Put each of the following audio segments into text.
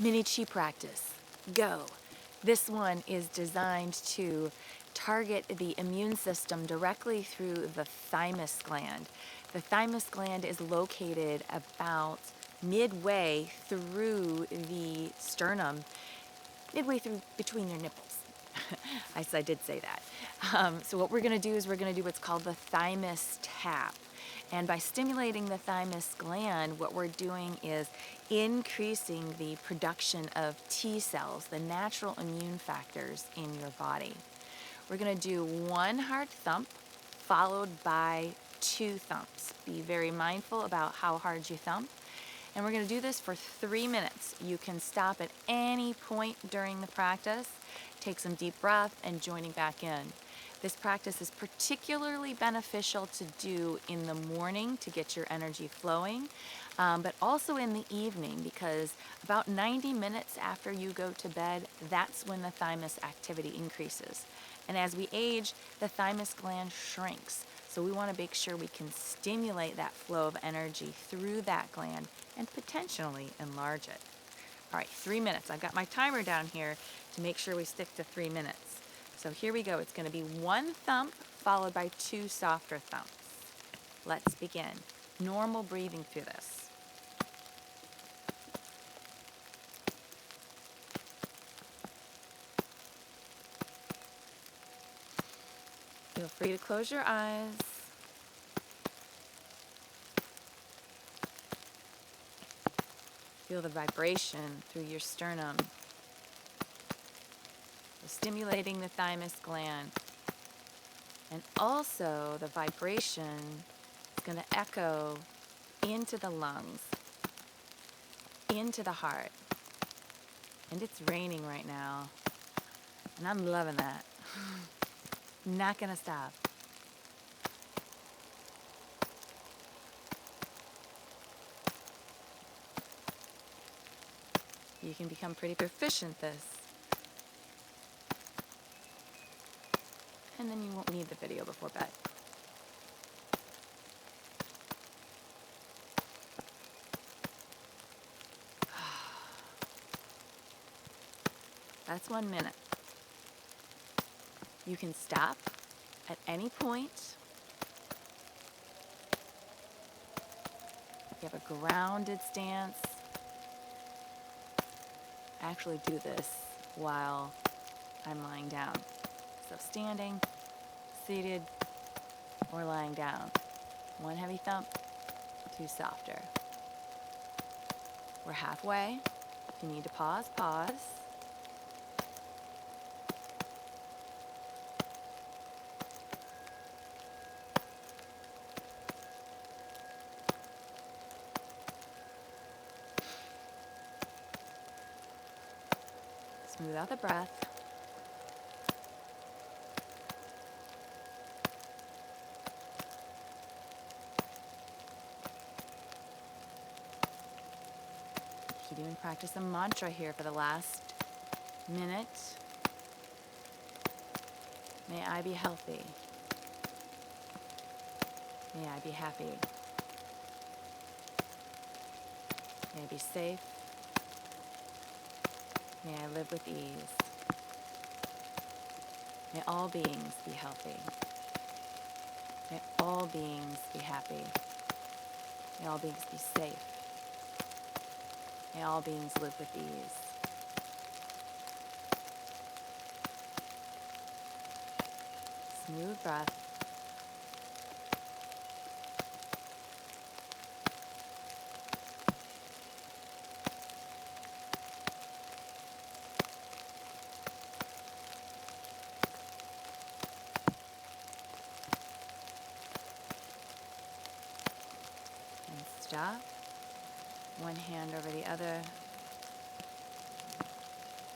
Mini Chi practice. Go. This one is designed to target the immune system directly through the thymus gland. The thymus gland is located about midway through the sternum, midway through between your nipples. I did say that. So what we're going to do is we're going to do what's called the thymus tap. And by stimulating the thymus gland, what we're doing is increasing the production of T cells, the natural immune factors in your body. We're going to do one hard thump followed by 2 thumps. Be very mindful about how hard you thump. And we're going to do this for 3 minutes. You can stop at any point during the practice, take some deep breath, and joining back in. This practice is particularly beneficial to do in the morning to get your energy flowing, but also in the evening, because about 90 minutes after you go to bed, that's when the thymus activity increases. And as we age, the thymus gland shrinks. So we want to make sure we can stimulate that flow of energy through that gland and potentially enlarge it. All right, 3 minutes. I've got my timer down here to make sure we stick to 3 minutes. So here we go. It's going to be 1 thump followed by 2 softer thumps. Let's begin. Normal breathing through this. Feel free to close your eyes. Feel the vibration through your sternum, stimulating the thymus gland. And also the vibration is going to echo into the lungs, into the heart. And it's raining right now, and I'm loving that. Not going to stop. You can become pretty proficient at this. And then you won't need the video before bed. That's 1 minute. You can stop at any point. You have a grounded stance. Actually do this while I'm lying down. So standing, seated, or lying down. 1 heavy thump, 2 softer. We're halfway. If you need to pause, pause. Smooth out the breath. Keep doing practice a mantra here for the last minute. May I be healthy. May I be happy. May I be safe. May I live with ease. May all beings be healthy. May all beings be happy. May all beings be safe. May all beings live with ease. Smooth breath. Stop. 1 hand over the other.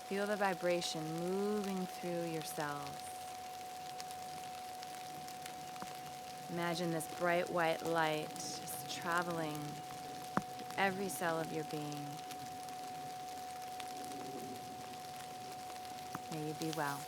Feel the vibration moving through your cells. Imagine this bright white light just traveling through every cell of your being. May you be well.